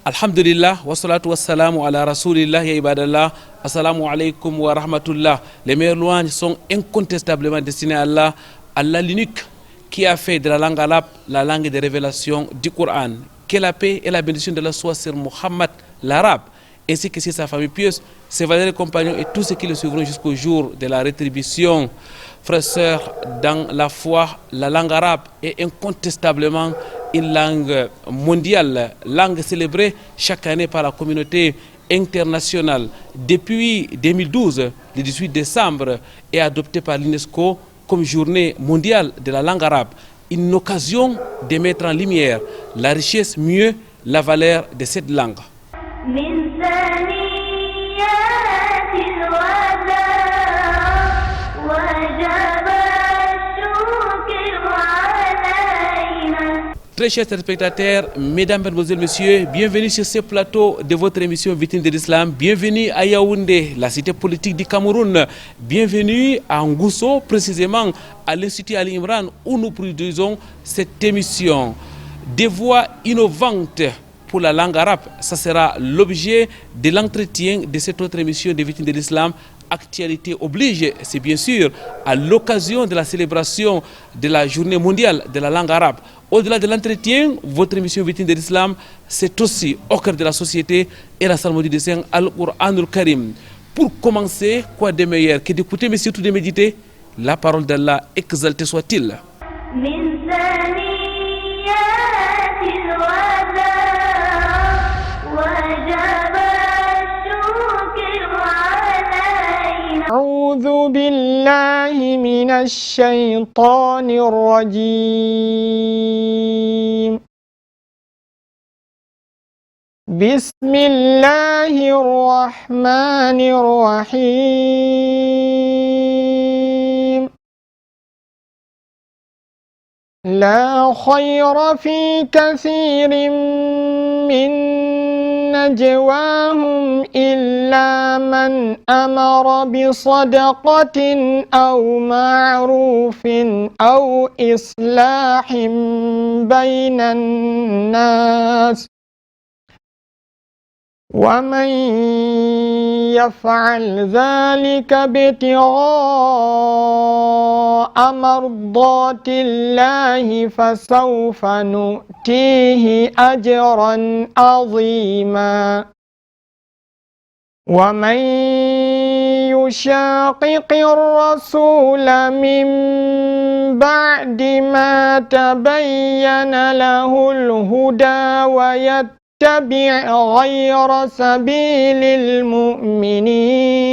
Alhamdulillah, wassalatu wassalamu ala rasulillah ya ibadallah, assalamu alaikum wa rahmatullah. Les meilleures louanges sont incontestablement destinées à Allah, Allah l'unique qui a fait de la langue arabe la langue de révélation du Coran. Que la paix et la bénédiction de la soient sur Muhammad l'arabe, ainsi que sur sa famille pieuse, ses valeureux compagnons et tous ceux qui le suivront jusqu'au jour de la rétribution. Frères et sœurs, dans la foi, la langue arabe est incontestablement une langue mondiale, langue célébrée chaque année par la communauté internationale. Depuis 2012, le 18 décembre, est adoptée par l'UNESCO comme journée mondiale de la langue arabe, une occasion de mettre en lumière la richesse, mieux la valeur de cette langue. Très chers téléspectateurs, mesdames, mesdemoiselles, messieurs, bienvenue sur ce plateau de votre émission Vitrine de l'Islam. Bienvenue à Yaoundé, la cité politique du Cameroun. Bienvenue à Ngousso, précisément à l'Institut Ali Imran, où nous produisons cette émission. Des voix innovantes pour la langue arabe, ça sera l'objet de l'entretien de cette autre émission de Vitrine de l'Islam. Actualité oblige, c'est bien sûr à l'occasion de la célébration de la journée mondiale de la langue arabe. Au-delà de l'entretien, votre émission Vitrine de l'Islam, c'est aussi au cœur de la société et la salmodie de Saint Al-Qur'an al-Karim. Pour commencer, quoi de meilleur que d'écouter, mais surtout de méditer la parole d'Allah, exalté soit-il. أعوذ بالله من الشيطان الرجيم بسم الله الرحمن الرحيم لا خير في كثير من نجواهم إلا من أمر بصدقة أو معروف أو إصلاح بين الناس ومن يفعل ذلك ابتغاء مرضات الله فسوف نؤتيه أجرا عظيما ومن يشاقق الرسول من بعد ما تبين له الهدى ويتبع غير سبيل المؤمنين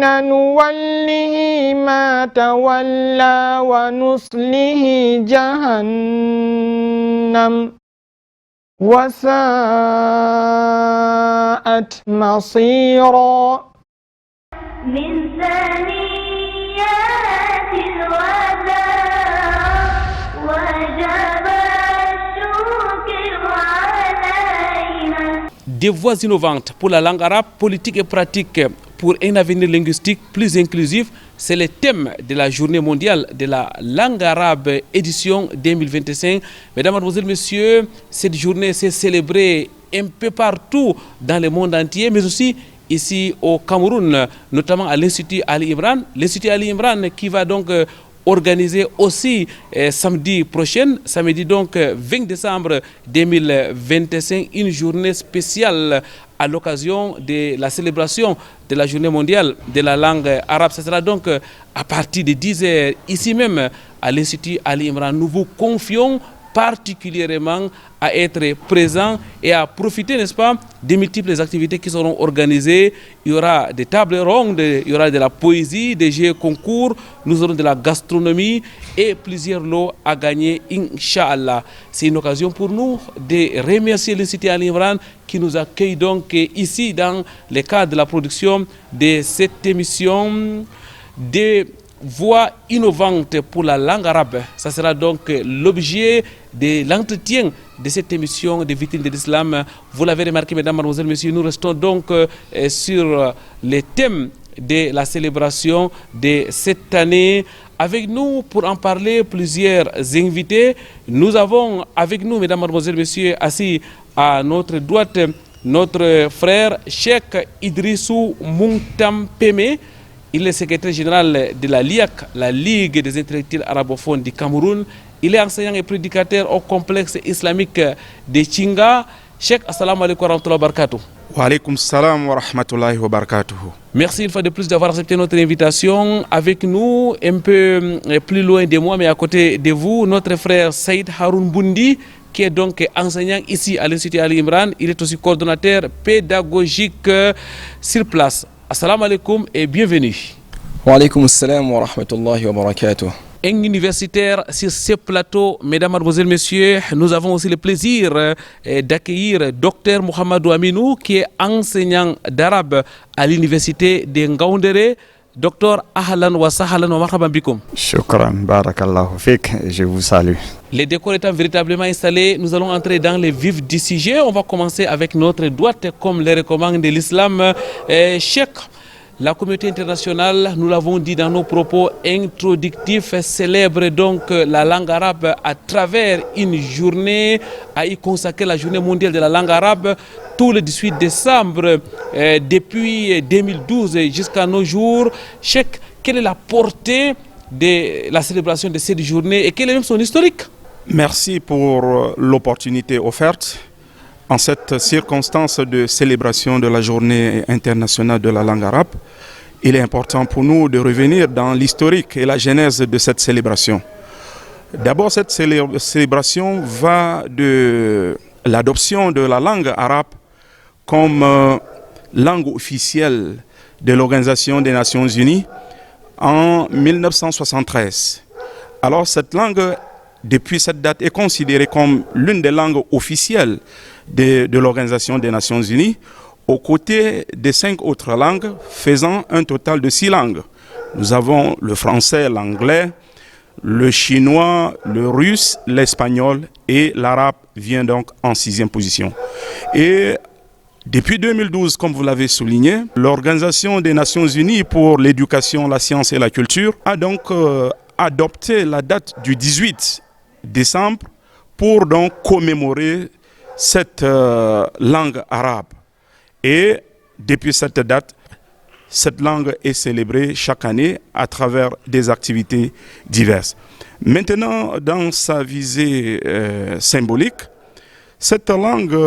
نوله ما تولى ونصله جهنم وساءت مصيرا Des voix innovantes pour la langue arabe, politique et pratique pour un avenir linguistique plus inclusif, c'est le thème de la journée mondiale de la langue arabe édition 2025. Mesdames, Mademoiselles, Messieurs, cette journée s'est célébrée un peu partout dans le monde entier, mais aussi ici au Cameroun, notamment à l'Institut Ali Imran. L'Institut Ali Imran qui va donc organisé aussi samedi prochain, samedi donc 20 décembre 2025, une journée spéciale à l'occasion de la célébration de la journée mondiale de la langue arabe. Ce sera donc à partir de 10h ici même à l'Institut Ali Imran. Nous vous confions particulièrement à être présent et à profiter, n'est-ce pas, des multiples activités qui seront organisées. Il y aura des tables rondes, il y aura de la poésie, des jeux concours, nous aurons de la gastronomie et plusieurs lots à gagner, Inch'Allah. C'est une occasion pour nous de remercier l'Institut Ali Imran qui nous accueille donc ici dans le cadre de la production de cette émission de voix innovantes pour la langue arabe. Ça sera donc l'objet de l'entretien de cette émission de Vitrine de l'Islam. Vous l'avez remarqué, mesdames, mademoiselles, messieurs, nous restons donc sur les thèmes de la célébration de cette année Avec nous, pour en parler, plusieurs invités. Nous avons avec nous, mesdames, mademoiselles, messieurs, assis à notre droite, notre frère Cheikh Idrissou Mountam Peme. Il est secrétaire général de la LIAC, la Ligue des intellectuels arabophones du Cameroun. Il est enseignant et prédicateur au complexe islamique de Chinga. Cheikh, assalamu alaikum wa rahmatullahi wa barakatuh. Wa alaikum salam wa rahmatullahi wa barakatuh. Merci une fois de plus d'avoir accepté notre invitation. Avec nous, un peu plus loin de moi, mais à côté de vous, notre frère Saïd Haroun Boundi, qui est donc enseignant ici à l'Institut Ali Imran. Il est aussi coordonnateur pédagogique sur place. Assalamu alaikum et bienvenue. Wa alaikum salam wa rahmatullahi wa barakatuh. Un universitaire sur ce plateau, mesdames, mademoiselles, messieurs, nous avons aussi le plaisir d'accueillir Dr Mohamedou Aminou, qui est enseignant d'arabe à l'université de Ngaoundéré. Docteur Ahlan wa sahlan wa marhaban bikoum. Shukran, barakallahu fik, je vous salue. Les décors étant véritablement installés, nous allons entrer dans le vif du sujet. On va commencer avec notre droite, comme le recommande l'islam. Cheikh, la communauté internationale, nous l'avons dit dans nos propos introductifs, célèbre donc la langue arabe à travers une journée, à y consacrer la journée mondiale de la langue arabe, tout le 18 décembre, depuis 2012 jusqu'à nos jours. Cheikh, quelle est la portée de la célébration de cette journée et quel est même son historique? Merci pour l'opportunité offerte. En cette circonstance de célébration de la journée internationale de la langue arabe, il est important pour nous de revenir dans l'historique et la genèse de cette célébration. D'abord, cette célébration va de l'adoption de la langue arabe comme langue officielle de l'Organisation des Nations Unies en 1973. Alors cette langue, depuis cette date, est considérée comme l'une des langues officielles de l'Organisation des Nations Unies, aux côtés des 5 autres langues, faisant un total de 6 langues. Nous avons le français, l'anglais, le chinois, le russe, l'espagnol et l'arabe vient donc en 6e position. Et depuis 2012, comme vous l'avez souligné, l'Organisation des Nations Unies pour l'éducation, la science et la culture a donc adopté la date du 18 décembre pour donc commémorer cette langue arabe. Et depuis cette date, cette langue est célébrée chaque année à travers des activités diverses. Maintenant, dans sa visée symbolique, cette langue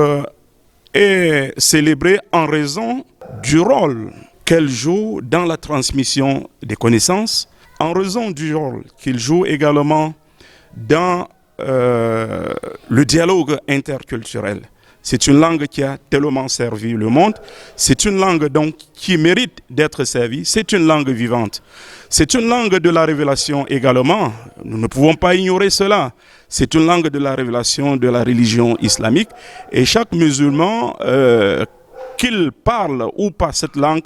est célébrée en raison du rôle qu'elle joue dans la transmission des connaissances, en raison du rôle qu'il joue également dans le dialogue interculturel. C'est une langue qui a tellement servi le monde. C'est une langue donc qui mérite d'être servie. C'est une langue vivante. C'est une langue de la révélation également. Nous ne pouvons pas ignorer cela. C'est une langue de la révélation de la religion islamique. Et chaque musulman, qu'il parle ou pas cette langue,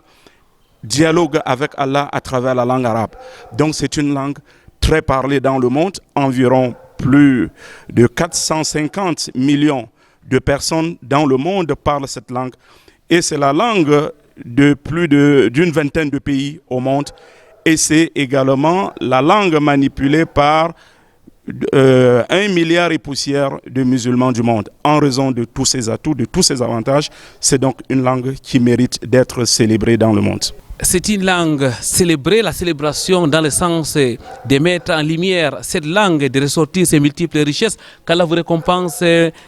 dialogue avec Allah à travers la langue arabe. Donc c'est une langue très parlée dans le monde. Environ plus de 450 millions de personnes dans le monde parlent cette langue. Et c'est la langue de plus d'une vingtaine de pays au monde. Et c'est également la langue manipulée par 1 milliard et poussière de musulmans du monde. En raison de tous ses atouts, de tous ses avantages, c'est donc une langue qui mérite d'être célébrée dans le monde. C'est une langue célébrée, la célébration dans le sens de mettre en lumière cette langue, de ressortir ses multiples richesses. Qu'Allah vous récompense,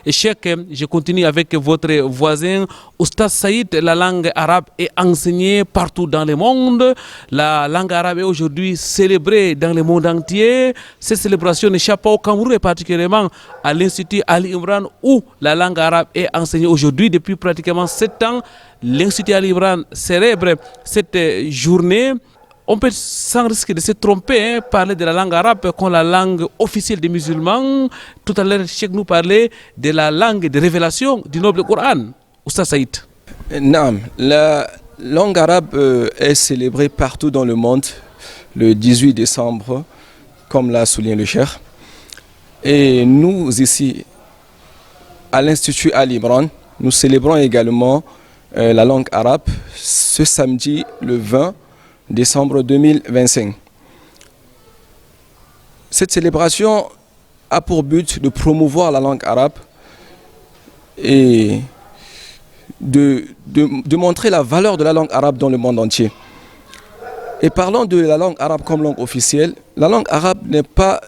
Cheikh. Je continue avec votre voisin. Oustaz Saïd, la langue arabe est enseignée partout dans le monde. La langue arabe est aujourd'hui célébrée dans le monde entier. Cette célébration n'échappe pas au Cameroun et particulièrement à l'Institut Ali Imran où la langue arabe est enseignée aujourd'hui depuis pratiquement 7 ans. L'Institut Ali Imran célèbre cette journée. On peut sans risque de se tromper parler de la langue arabe comme la langue officielle des musulmans. Tout à l'heure, Cheikh nous parlait de la langue de révélation du noble Coran. Oustaz Saïd. Naam, la langue arabe est célébrée partout dans le monde le 18 décembre, comme l'a souligné le Cheikh. Et nous ici, à l'Institut Ali Imran, nous célébrons également la langue arabe ce samedi le 20 décembre 2025. Cette célébration a pour but de promouvoir la langue arabe et de montrer la valeur de la langue arabe dans le monde entier. Et parlant de la langue arabe comme langue officielle, la langue arabe n'est pas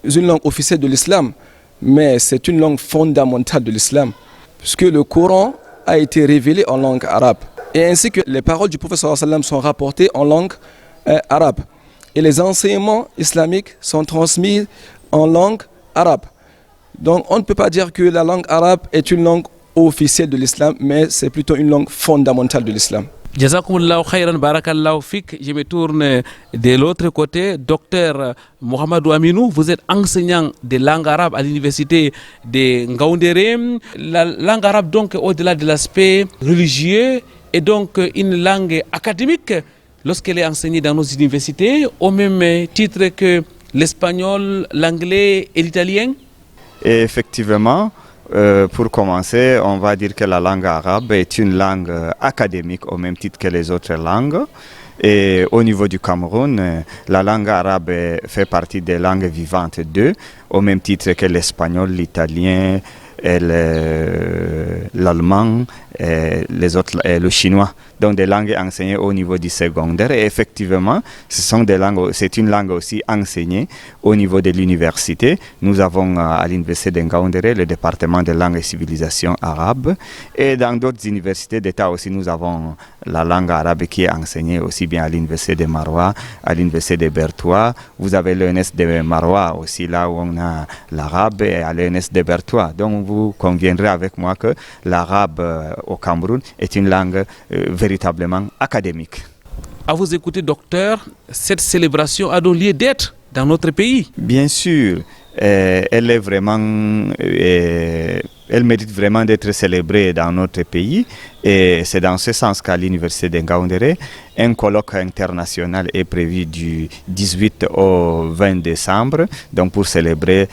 une langue officielle de l'islam, mais c'est une langue fondamentale de l'islam, puisque le Coran a été révélé en langue arabe, et ainsi que les paroles du prophète sallallahu alayhi wa sallam sont rapportées en langue arabe, et les enseignements islamiques sont transmis en langue arabe. Donc on ne peut pas dire que la langue arabe est une langue officielle de l'islam, mais c'est plutôt une langue fondamentale de l'islam. Jazakumullahu khairan, barakallahu fik. Je me tourne de l'autre côté. Docteur Mohamedou Aminou, vous êtes enseignant de langue arabe à l'université de Ngaoundéré. La langue arabe, donc, au-delà de l'aspect religieux, est donc une langue académique lorsqu'elle est enseignée dans nos universités, au même titre que l'espagnol, l'anglais et l'italien. Et effectivement, pour commencer, on va dire que la langue arabe est une langue académique au même titre que les autres langues. Et au niveau du Cameroun, la langue arabe fait partie des langues vivantes d'eux, au même titre que l'espagnol, l'italien, l'allemand, les autres, le chinois. Donc des langues enseignées au niveau du secondaire. Et effectivement, c'est une langue aussi enseignée au niveau de l'université. Nous avons à l'université de Ngaoundéré le département de langue et civilisation arabe. Et dans d'autres universités d'État aussi, nous avons la langue arabe qui est enseignée aussi bien à l'université de Maroua, à l'université de Bertoua. Vous avez l'ENS de Maroua aussi, là où on a l'arabe, et à l'ENS de Bertoua. Donc vous conviendrez avec moi que l'arabe au Cameroun est une langue véritablement académique. À vous écouter, docteur, cette célébration a donc lieu d'être dans notre pays. Bien sûr, elle est vraiment, elle mérite vraiment d'être célébrée dans notre pays, et c'est dans ce sens qu'à l'université de Ngaoundéré, un colloque international est prévu du 18 au 20 décembre, donc pour célébrer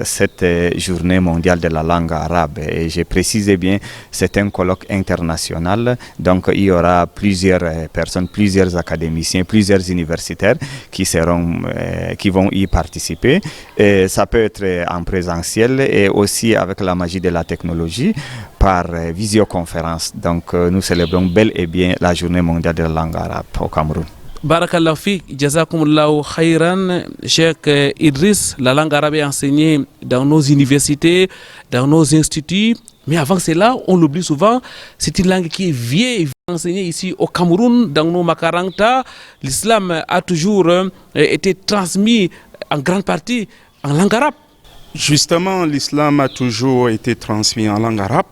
cette journée mondiale de la langue arabe. Et je précise bien, c'est un colloque international, donc il y aura plusieurs personnes, plusieurs académiciens, plusieurs universitaires qui vont y participer. Et ça peut être en présentiel et aussi avec la magie de la technologie par visioconférence. Donc nous célébrons bel et bien la journée mondiale de la langue arabe au Cameroun. Barakallahu fik, jazakumullahu khairan. Cheikh Idriss, la langue arabe est enseignée dans nos universités, dans nos instituts. Mais avant cela, on l'oublie souvent, c'est une langue qui est vieille, enseignée ici au Cameroun, dans nos makaranta. L'islam a toujours été transmis en grande partie en langue arabe. Justement, l'islam a toujours été transmis en langue arabe.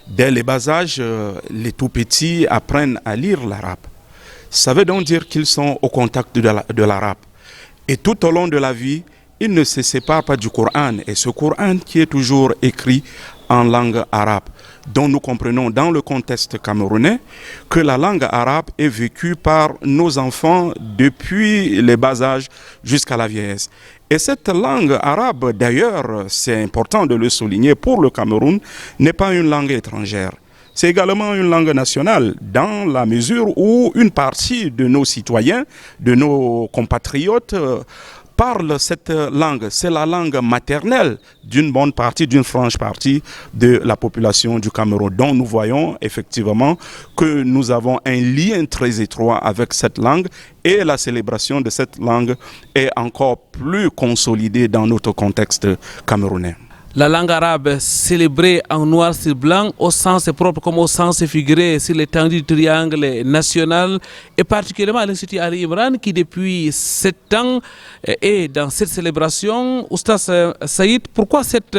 Dès le bas âge, les tout petits apprennent à lire l'arabe. Ça veut donc dire qu'ils sont au contact de l'arabe. Et tout au long de la vie, ils ne se séparent pas du Coran. Et ce Coran qui est toujours écrit en langue arabe, dont nous comprenons dans le contexte camerounais que la langue arabe est vécue par nos enfants depuis le bas âge jusqu'à la vieillesse. Et cette langue arabe, d'ailleurs, c'est important de le souligner, pour le Cameroun, n'est pas une langue étrangère. C'est également une langue nationale, dans la mesure où une partie de nos citoyens, de nos compatriotes, parlent cette langue. C'est la langue maternelle d'une bonne partie, d'une franche partie de la population du Cameroun. Donc nous voyons effectivement que nous avons un lien très étroit avec cette langue, et la célébration de cette langue est encore plus consolidée dans notre contexte camerounais. La langue arabe célébrée en noir sur blanc, au sens propre comme au sens figuré, sur l'étendue du triangle national, et particulièrement à l'Institut Ali Imran qui depuis 7 ans est dans cette célébration. Oustaz Saïd, pourquoi cette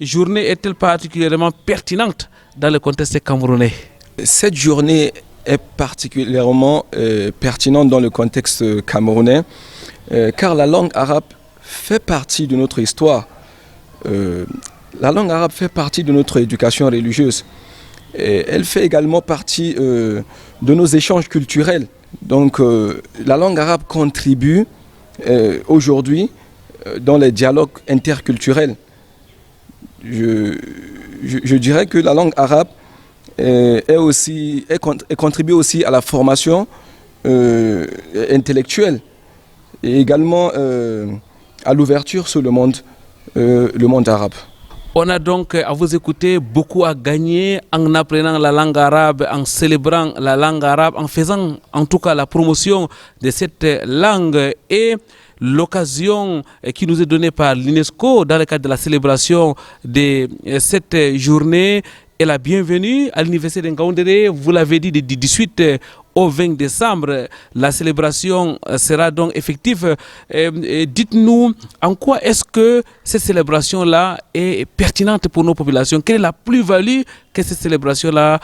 journée est-elle particulièrement pertinente dans le contexte camerounais? Cette journée est particulièrement pertinente dans le contexte camerounais, car la langue arabe fait partie de notre histoire. La langue arabe fait partie de notre éducation religieuse. Et elle fait également partie de nos échanges culturels. Donc la langue arabe contribue aujourd'hui dans les dialogues interculturels. Je dirais que la langue arabe contribue aussi à la formation intellectuelle et également à l'ouverture sur le monde arabe. On a donc, à vous écouter, beaucoup à gagner en apprenant la langue arabe, en célébrant la langue arabe, en faisant en tout cas la promotion de cette langue. Et l'occasion qui nous est donnée par l'UNESCO dans le cadre de la célébration de cette journée est la bienvenue à l'université de Ngaoundéré. Vous l'avez dit, du 18 au 20 décembre, la célébration sera donc effective. Dites-nous, en quoi est-ce que cette célébration-là est pertinente pour nos populations? Quelle est la plus-value que cette célébration-là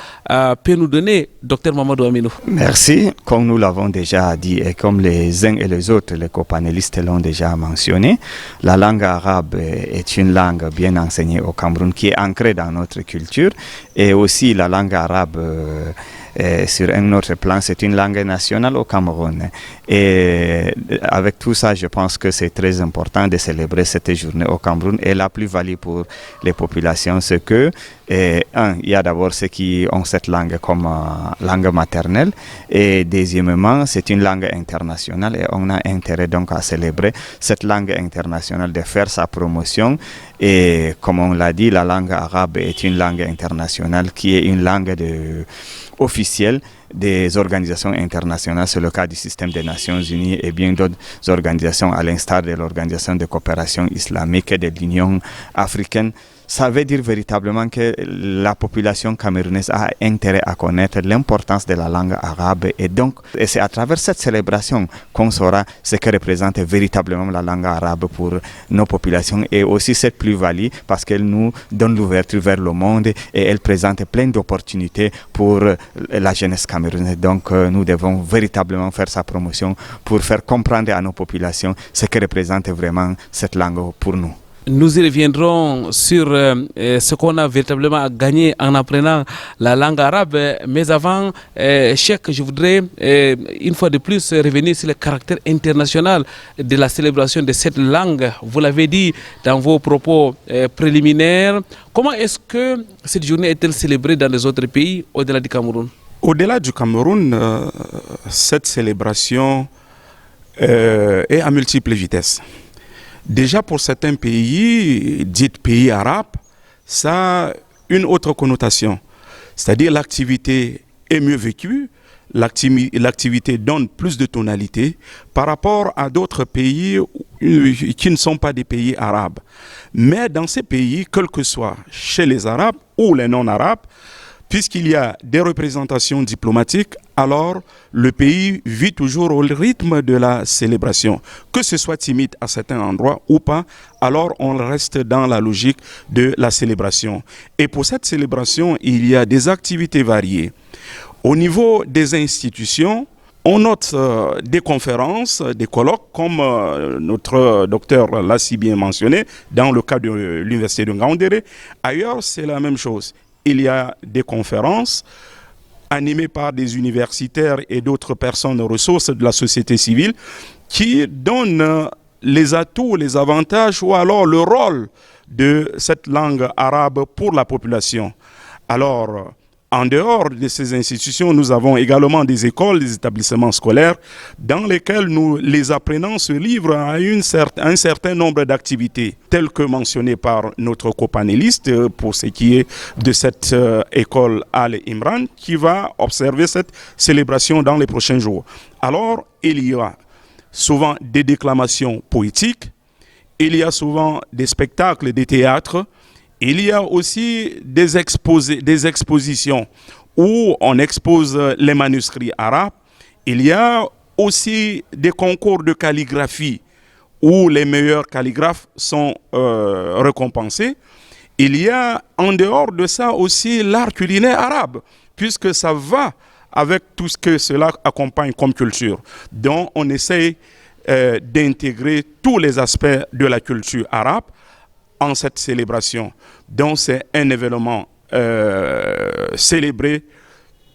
peut nous donner, Dr Mamadou Aminou? Merci. Comme nous l'avons déjà dit et comme les uns et les autres, les copanélistes l'ont déjà mentionné, la langue arabe est une langue bien enseignée au Cameroun qui est ancrée dans notre culture, et aussi la langue arabe sur un autre plan, c'est une langue nationale au Cameroun. Et avec tout ça, je pense que c'est très important de célébrer cette journée au Cameroun. Et la plus-value pour les populations, c'est que, il y a d'abord ceux qui ont cette langue comme langue maternelle. Et deuxièmement, c'est une langue internationale et on a intérêt donc à célébrer cette langue internationale, de faire sa promotion. Et comme on l'a dit, la langue arabe est une langue internationale qui est une langue officielle des organisations internationales. C'est le cas du système des Nations Unies et bien d'autres organisations, à l'instar de l'Organisation de coopération islamique et de l'Union africaine. Ça veut dire véritablement que la population camerounaise a intérêt à connaître l'importance de la langue arabe, et donc c'est à travers cette célébration qu'on saura ce que représente véritablement la langue arabe pour nos populations, et aussi cette plus-value parce qu'elle nous donne l'ouverture vers le monde et elle présente plein d'opportunités pour la jeunesse camerounaise. Donc nous devons véritablement faire sa promotion pour faire comprendre à nos populations ce que représente vraiment cette langue pour nous. Nous y reviendrons sur ce qu'on a véritablement gagné en apprenant la langue arabe. Mais avant, Cheikh, je voudrais une fois de plus revenir sur le caractère international de la célébration de cette langue. Vous l'avez dit dans vos propos préliminaires. Comment est-ce que cette journée est-elle célébrée dans les autres pays au-delà du Cameroun? Au-delà du Cameroun, cette célébration est à multiples vitesses. Déjà pour certains pays, dits pays arabes, ça a une autre connotation. C'est-à-dire l'activité est mieux vécue, l'activité donne plus de tonalité par rapport à d'autres pays qui ne sont pas des pays arabes. Mais dans ces pays, quel que soit chez les Arabes ou les non-Arabes, puisqu'il y a des représentations diplomatiques, alors le pays vit toujours au rythme de la célébration. Que ce soit timide à certains endroits ou pas, alors on reste dans la logique de la célébration. Et pour cette célébration, il y a des activités variées. Au niveau des institutions, on note des conférences, des colloques, comme notre docteur l'a si bien mentionné, dans le cadre de l'université de Ngaoundéré. Ailleurs, c'est la même chose. Il y a des conférences animées par des universitaires et d'autres personnes ressources de la société civile qui donnent les atouts, les avantages ou alors le rôle de cette langue arabe pour la population. Alors, en dehors de ces institutions, nous avons également des écoles, des établissements scolaires dans lesquels les apprenants se livrent à un certain nombre d'activités, telles que mentionnées par notre copanéliste pour ce qui est de cette école Al-Imran qui va observer cette célébration dans les prochains jours. Alors, il y a souvent des déclamations poétiques, il y a souvent des spectacles, des théâtres. Il y a aussi des expositions où on expose les manuscrits arabes. Il y a aussi des concours de calligraphie où les meilleurs calligraphes sont récompensés. Il y a en dehors de ça aussi l'art culinaire arabe, puisque ça va avec tout ce que cela accompagne comme culture. Donc on essaye d'intégrer tous les aspects de la culture arabe en cette célébration. Donc c'est un événement célébré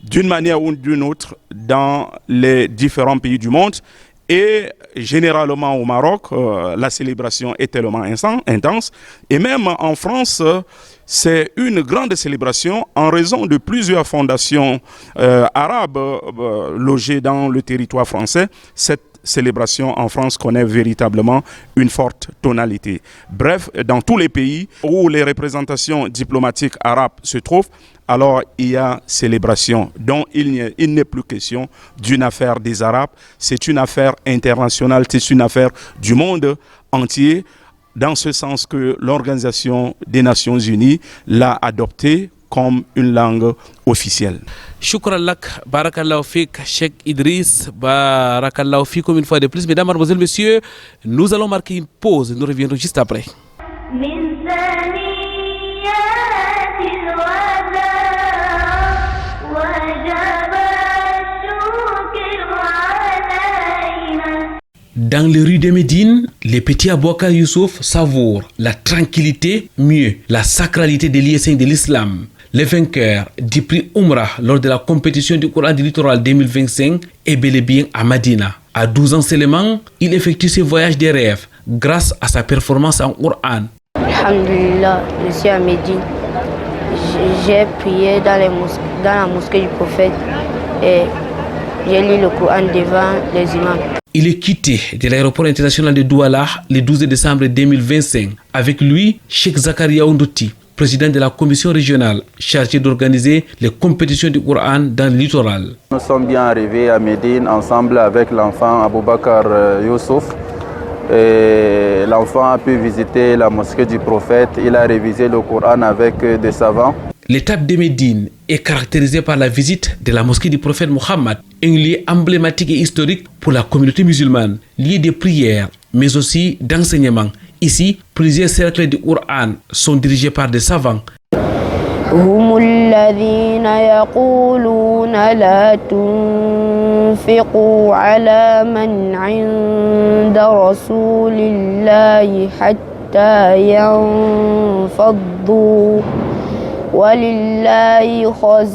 d'une manière ou d'une autre dans les différents pays du monde. Et généralement au Maroc, la célébration est tellement intense. Et même en France, c'est une grande célébration en raison de plusieurs fondations arabes logées dans le territoire français. Cette célébration en France connaît véritablement une forte tonalité. Bref, dans tous les pays où les représentations diplomatiques arabes se trouvent, alors il y a célébration. Donc il n'est plus question d'une affaire des Arabes, c'est une affaire internationale, c'est une affaire du monde entier, dans ce sens que l'Organisation des Nations Unies l'a adoptée comme une langue officielle. Shukran lak, barakallahu fik, Cheikh Idriss, barakallahu fikum une fois de plus. Mesdames, mademoiselles, messieurs, nous allons marquer une pause, nous reviendrons juste après. Dans les rues de Médine, les petits Abouakar Youssouf savourent la tranquillité, mieux la sacralité des lieux saints de l'islam. Le vainqueur du prix Umrah lors de la compétition du Coran du littoral 2025 est bel et bien à Madina. À 12 ans seulement, il effectue ses voyages des rêves grâce à sa performance en Coran. Alhamdulillah, je suis à Médine. J'ai prié dans la mosquée du prophète et j'ai lu le Coran devant les imams. Il est quitté de l'aéroport international de Douala le 12 décembre 2025. Avec lui, Cheikh Zakaria Ondouti, président de la commission régionale chargée d'organiser les compétitions du Coran dans le littoral. Nous sommes bien arrivés à Médine ensemble avec l'enfant Aboubakar Youssouf. L'enfant a pu visiter la mosquée du prophète, il a révisé le Coran avec des savants. L'étape de Médine est caractérisée par la visite de la mosquée du prophète Mohammed, un lieu emblématique et historique pour la communauté musulmane, lieu de prière, mais aussi d'enseignement. Ici, plusieurs cercles du Coran sont dirigés par des savants. هم الذين يقولون لا تنفقوا على من عند رسول الله حتى ينفضوا ولله خزائن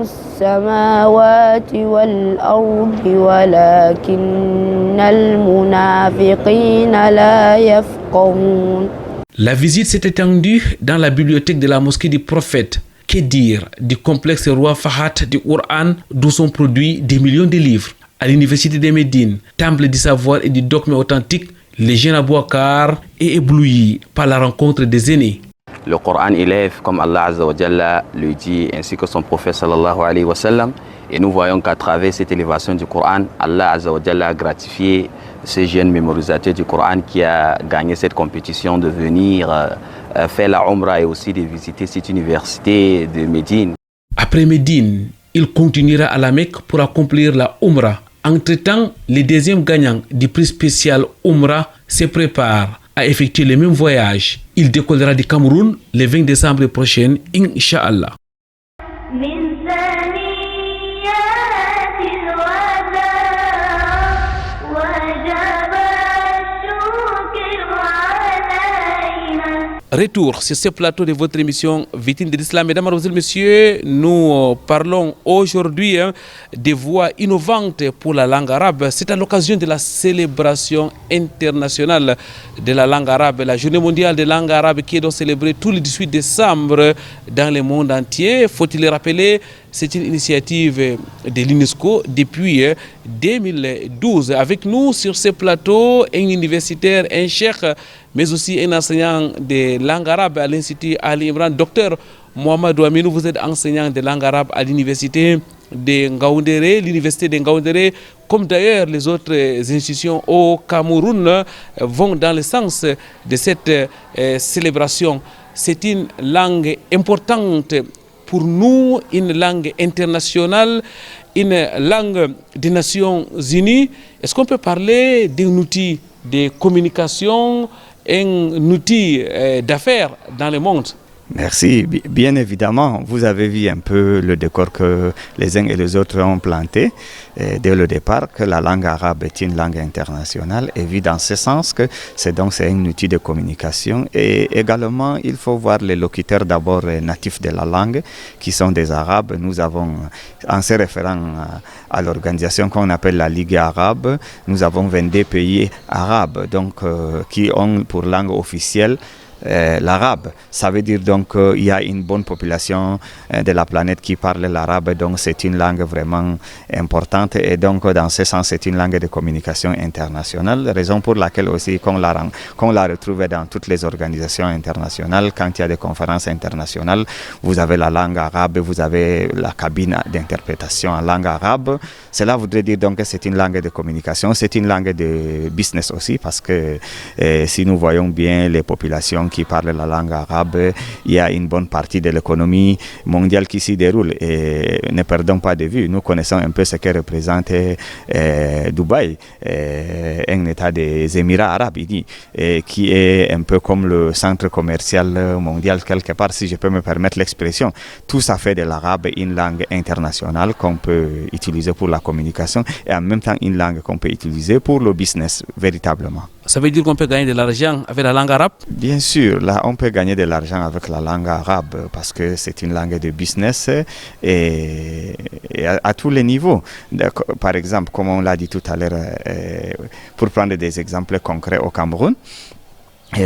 السماوات والأرض ولكن المنافقين لا يفقهون. La visite s'est étendue dans la bibliothèque de la mosquée du prophète. Que dire du complexe roi Fahad du Coran, d'où sont produits des millions de livres. À l'université de Médine, temple du savoir et du dogme authentique, les jeunes Abouakar est ébloui par la rencontre des aînés. Le Coran élève comme Allah Azza wa Jalla le dit, ainsi que son prophète sallallahu alayhi wa sallam. Et nous voyons qu'à travers cette élévation du Coran, Allah Azza wa Jalla a gratifié ce jeune mémorisateur du Coran qui a gagné cette compétition de venir faire la Umrah et aussi de visiter cette université de Médine. Après Médine, il continuera à la Mecque pour accomplir la Umrah. Entre-temps, le deuxième gagnant du prix spécial Umrah se prépare à effectuer le même voyage. Il décollera du Cameroun le 20 décembre prochain, Inch'Allah. Retour sur ce plateau de votre émission Vitrine de l'Islam. Mesdames, Mademoiselles, Messieurs, nous parlons aujourd'hui des voies innovantes pour la langue arabe. C'est à l'occasion de la célébration internationale de la langue arabe, la journée mondiale de la langue arabe qui est donc célébrée tous le 18 décembre dans le monde entier. Faut-il le rappeler, c'est une initiative de l'UNESCO depuis 2012. Avec nous sur ce plateau, un universitaire, un cheikh, mais aussi un enseignant de langue arabe à l'Institut Ali Imran, docteur Mohamed Ouaminou. Vous êtes enseignant de langue arabe à l'université de Ngaoundéré, l'université de Ngaoundéré, comme d'ailleurs les autres institutions au Cameroun, vont dans le sens de cette célébration. C'est une langue importante pour nous, une langue internationale, une langue des Nations Unies. Est-ce qu'on peut parler d'un outil de communication, un outil d'affaires dans le monde? Merci. Bien évidemment, vous avez vu un peu le décor que les uns et les autres ont planté dès le départ, que la langue arabe est une langue internationale, et vu dans ce sens que c'est un outil de communication. Et également, il faut voir les locuteurs d'abord natifs de la langue, qui sont des Arabes. Nous avons, en se référant à l'organisation qu'on appelle la Ligue arabe, nous avons 22 pays arabes donc, qui ont pour langue officielle l'arabe. Ça veut dire donc qu'il y a une bonne population de la planète qui parle l'arabe, donc c'est une langue vraiment importante et donc dans ce sens c'est une langue de communication internationale, raison pour laquelle aussi qu'on la retrouve dans toutes les organisations internationales. Quand il y a des conférences internationales, vous avez la langue arabe, vous avez la cabine d'interprétation en langue arabe. Cela voudrait dire donc que c'est une langue de communication, c'est une langue de business aussi, parce que si nous voyons bien les populations qui parlent la langue arabe, il y a une bonne partie de l'économie mondiale qui s'y déroule. Et ne perdons pas de vue, nous connaissons un peu ce que représente Dubaï, un État des Émirats arabes unis, qui est un peu comme le centre commercial mondial quelque part, si je peux me permettre l'expression. Tout ça fait de l'arabe une langue internationale qu'on peut utiliser pour la communication et en même temps une langue qu'on peut utiliser pour le business véritablement. Ça veut dire qu'on peut gagner de l'argent avec la langue arabe? Bien sûr, là on peut gagner de l'argent avec la langue arabe parce que c'est une langue de business et à tous les niveaux. Par exemple, comme on l'a dit tout à l'heure, pour prendre des exemples concrets au Cameroun,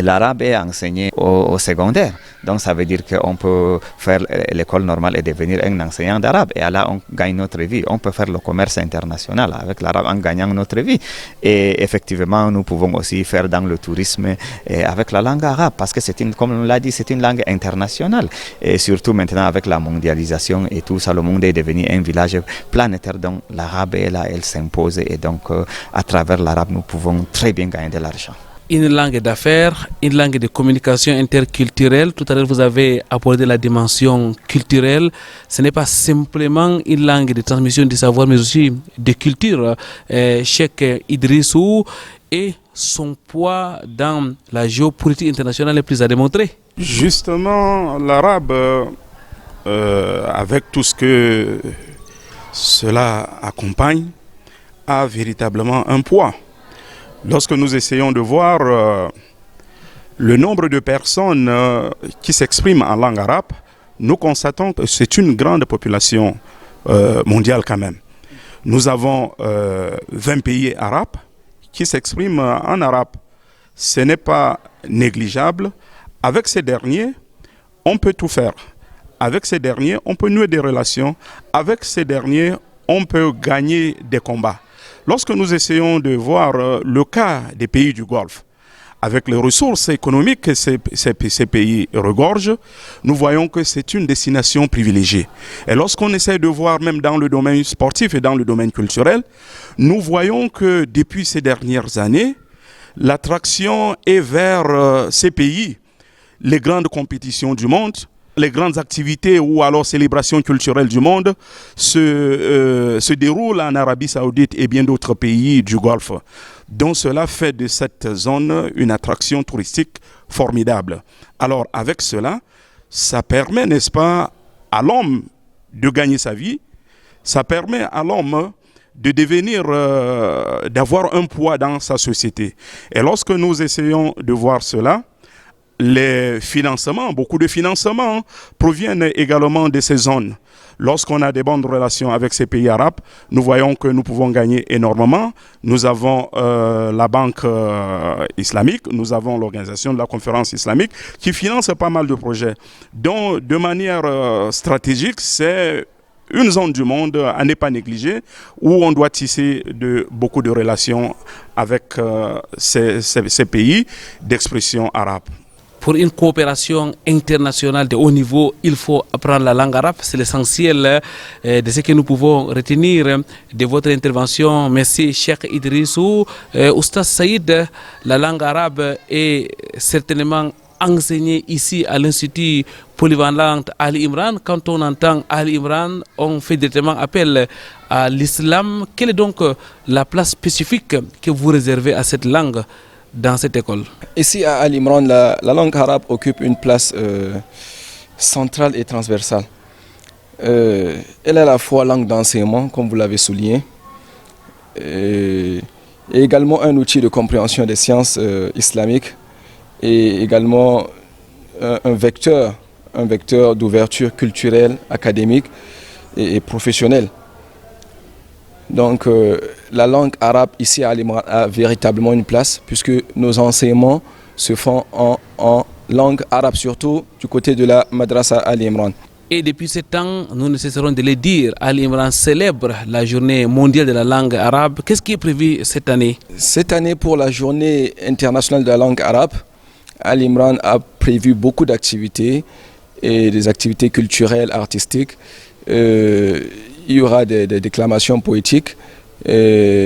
l'arabe est enseigné au secondaire. Donc ça veut dire qu'on peut faire l'école normale et devenir un enseignant d'arabe. Et là, on gagne notre vie. On peut faire le commerce international avec l'arabe en gagnant notre vie. Et effectivement, nous pouvons aussi faire dans le tourisme avec la langue arabe. Parce que comme on l'a dit, c'est une langue internationale. Et surtout maintenant avec la mondialisation et tout ça, le monde est devenu un village planétaire. Donc l'arabe est là, elle s'impose. Et donc à travers l'arabe, nous pouvons très bien gagner de l'argent. Une langue d'affaires, une langue de communication interculturelle. Tout à l'heure, vous avez abordé la dimension culturelle. Ce n'est pas simplement une langue de transmission de savoir, mais aussi de culture. Cheikh Idrissou et son poids dans la géopolitique internationale est plus à démontrer. Justement, l'arabe, avec tout ce que cela accompagne, a véritablement un poids. Lorsque nous essayons de voir le nombre de personnes qui s'expriment en langue arabe, nous constatons que c'est une grande population mondiale quand même. Nous avons 20 pays arabes qui s'expriment en arabe. Ce n'est pas négligeable. Avec ces derniers, on peut tout faire. Avec ces derniers, on peut nouer des relations. Avec ces derniers, on peut gagner des combats. Lorsque nous essayons de voir le cas des pays du Golfe, avec les ressources économiques que ces pays regorgent, nous voyons que c'est une destination privilégiée. Et lorsqu'on essaie de voir même dans le domaine sportif et dans le domaine culturel, nous voyons que depuis ces dernières années, l'attraction est vers ces pays, les grandes compétitions du monde, les grandes activités ou alors célébrations culturelles du monde se déroulent en Arabie Saoudite et bien d'autres pays du Golfe. Donc cela fait de cette zone une attraction touristique formidable. Alors avec cela, ça permet, n'est-ce pas, à l'homme de gagner sa vie, ça permet à l'homme de devenir, d'avoir un poids dans sa société. Et lorsque nous essayons de voir cela, les financements, beaucoup de financements proviennent également de ces zones. Lorsqu'on a des bonnes relations avec ces pays arabes, nous voyons que nous pouvons gagner énormément. Nous avons la Banque islamique, nous avons l'Organisation de la Conférence islamique qui finance pas mal de projets. Donc, de manière stratégique, c'est une zone du monde à ne pas négliger où on doit tisser beaucoup de relations avec ces pays d'expression arabe. Pour une coopération internationale de haut niveau, il faut apprendre la langue arabe. C'est l'essentiel de ce que nous pouvons retenir de votre intervention. Merci Cheikh Idrissou. Oustaz Saïd, la langue arabe est certainement enseignée ici à l'Institut polyvalent Ali Imran. Quand on entend Ali Imran, on fait directement appel à l'islam. Quelle est donc la place spécifique que vous réservez à cette langue dans cette école? Ici à Ali Imran, la langue arabe occupe une place centrale et transversale. Elle est à la fois langue d'enseignement, comme vous l'avez souligné, et également un outil de compréhension des sciences islamiques et également un vecteur d'ouverture culturelle, académique et professionnelle. Donc la langue arabe ici à Ali Imran a véritablement une place puisque nos enseignements se font en langue arabe, surtout du côté de la Madrasa Ali Imran. Et depuis ce temps, nous ne cesserons de le dire, Ali Imran célèbre la journée mondiale de la langue arabe. Qu'est-ce qui est prévu cette année? Cette année, pour la journée internationale de la langue arabe, Ali Imran a prévu beaucoup d'activités, et des activités culturelles, artistiques. Il y aura des déclamations poétiques, des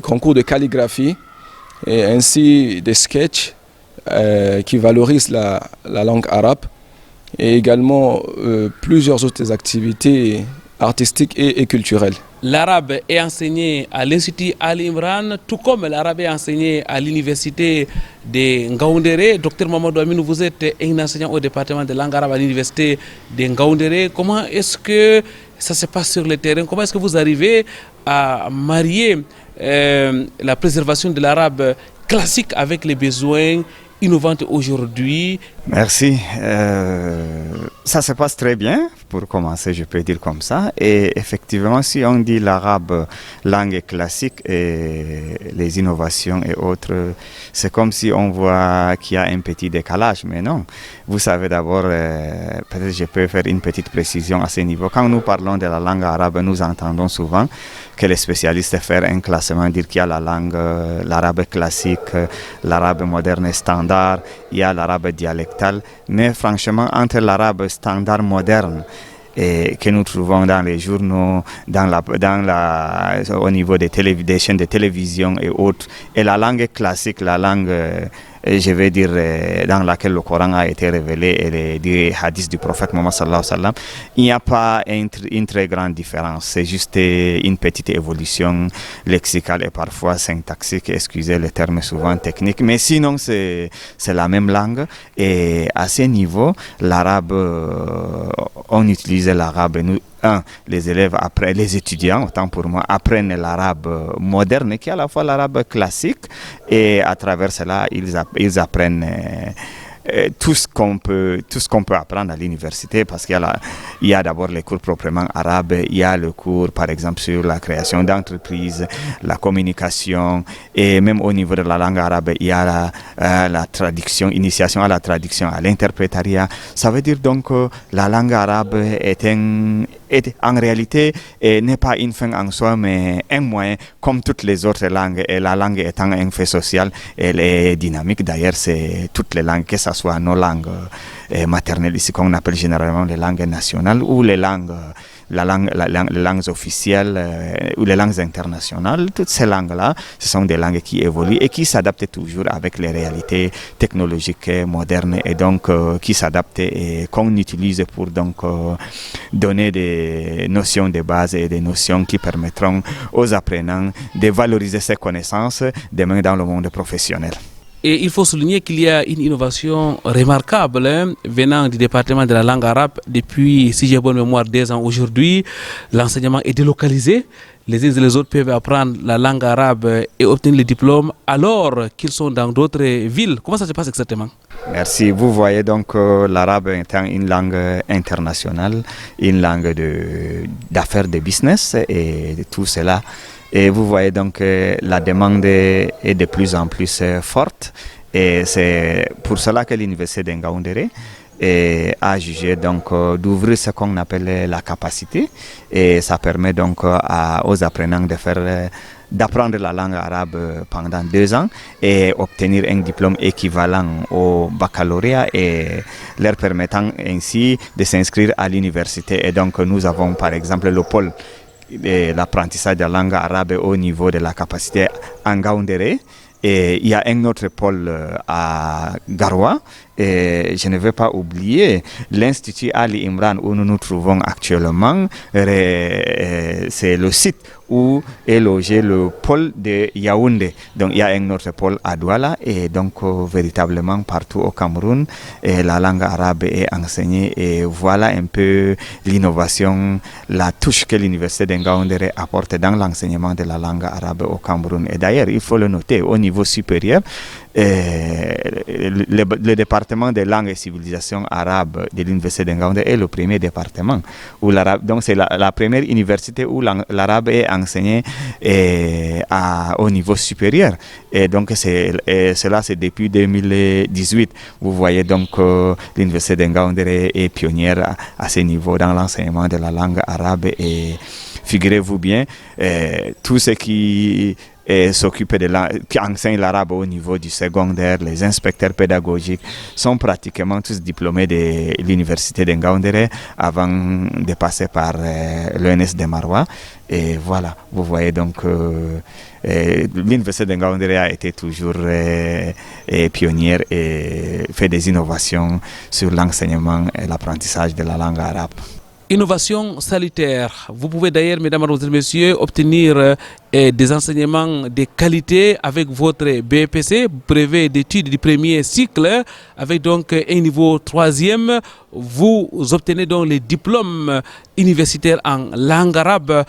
concours de calligraphie, et ainsi des sketchs qui valorisent la langue arabe, et également plusieurs autres activités artistiques et culturelles. L'arabe est enseigné à l'Institut Ali Imran, tout comme l'arabe est enseigné à l'université de Ngaoundéré. Docteur Mamadou Aminou, vous êtes un enseignant au département de langue arabe à l'université de Ngaoundéré. Comment est-ce que ça se passe sur le terrain? Comment est-ce que vous arrivez à marier la préservation de l'arabe classique avec les besoins innovants aujourd'hui? Merci. Ça se passe très bien, pour commencer, je peux dire comme ça. Et effectivement, si on dit l'arabe langue classique et les innovations et autres, c'est comme si on voit qu'il y a un petit décalage. Mais non, vous savez d'abord, peut-être je peux faire une petite précision à ce niveau. Quand nous parlons de la langue arabe, nous entendons souvent que les spécialistes font un classement, dire qu'il y a la langue, l'arabe classique, l'arabe moderne standard, il y a l'arabe dialectal. Mais franchement, entre l'arabe standard moderne et que nous trouvons dans les journaux, au niveau des chaînes de télévision et autres, et la langue classique, la langue, je vais dire, dans laquelle le Coran a été révélé et les hadiths du prophète Mohammed sallallahu alayhi wa sallam, il n'y a pas une très grande différence. C'est juste une petite évolution lexicale et parfois syntaxique, excusez le terme souvent technique, mais sinon c'est la même langue. Et à ce niveau, l'arabe, on utilise l'arabe. Les élèves, les étudiants, autant pour moi, apprennent l'arabe moderne, qui est à la fois l'arabe classique, et à travers cela, ils apprennent tout ce qu'on peut apprendre à l'université, parce qu'il y a d'abord les cours proprement arabes, il y a le cours par exemple sur la création d'entreprises, la communication, et même au niveau de la langue arabe, il y a la traduction, initiation à la traduction, à l'interprétariat. Ça veut dire donc que la langue arabe est en réalité n'est pas une fin en soi, mais un moyen comme toutes les autres langues. Et la langue étant un fait social, elle est dynamique. D'ailleurs, c'est toutes les langues, que ce soit nos langues maternelles, ici qu'on appelle généralement les langues nationales, ou les langues officielles ou les langues internationales. Toutes ces langues-là, ce sont des langues qui évoluent et qui s'adaptent toujours avec les réalités technologiques modernes, et donc qui s'adaptent et qu'on utilise pour donc donner des notions de base et des notions qui permettront aux apprenants de valoriser ces connaissances demain dans le monde professionnel. Et il faut souligner qu'il y a une innovation remarquable venant du département de la langue arabe depuis, si j'ai bonne mémoire, 2 ans aujourd'hui. L'enseignement est délocalisé. Les uns et les autres peuvent apprendre la langue arabe et obtenir le diplôme alors qu'ils sont dans d'autres villes. Comment ça se passe exactement? Merci. Vous voyez donc l'arabe étant une langue internationale, une langue d'affaires, de business et de tout cela. Et vous voyez donc que la demande est de plus en plus forte, et c'est pour cela que l'université de Ngaoundéré a jugé donc d'ouvrir ce qu'on appelle la capacité, et ça permet donc aux apprenants d'apprendre la langue arabe pendant 2 ans et obtenir un diplôme équivalent au baccalauréat, et leur permettant ainsi de s'inscrire à l'université. Et donc nous avons par exemple le pôle l'apprentissage de la langue arabe au niveau de la capacité en Ngaoundéré, et il y a un autre pôle à Garoua, et je ne vais pas oublier l'Institut Ali Imran où nous nous trouvons actuellement. C'est le site où est logé le pôle de Yaoundé. Donc il y a un autre pôle à Douala, et donc véritablement partout au Cameroun la langue arabe est enseignée, et voilà un peu l'innovation, la touche que l'université de Ngaoundéré apporte dans l'enseignement de la langue arabe au Cameroun. Et d'ailleurs, il faut le noter, au niveau supérieur, le département des langues et civilisations arabes de l'université de Ngaoundéré est le premier département où l'arabe, donc c'est la première université où l'arabe est enseigné au niveau supérieur. Et donc cela c'est depuis 2018. Vous voyez donc l'université de Ngaoundéré est pionnière à ce niveau dans l'enseignement de la langue arabe. Et figurez-vous bien, tout ce qui s'occupent qui enseignent l'arabe au niveau du secondaire, les inspecteurs pédagogiques sont pratiquement tous diplômés de l'université de Ngaoundéré avant de passer par l'ENS de Maroua. Et voilà, vous voyez donc l'université de Ngaoundéré a été toujours pionnière et fait des innovations sur l'enseignement et l'apprentissage de la langue arabe. Innovation salutaire. Vous pouvez d'ailleurs, mesdames, mademoiselles, messieurs, obtenir des enseignements de qualité avec votre BEPC, brevet d'études du premier cycle, avec donc un niveau 3e. Vous obtenez donc les diplômes universitaires en langue arabe.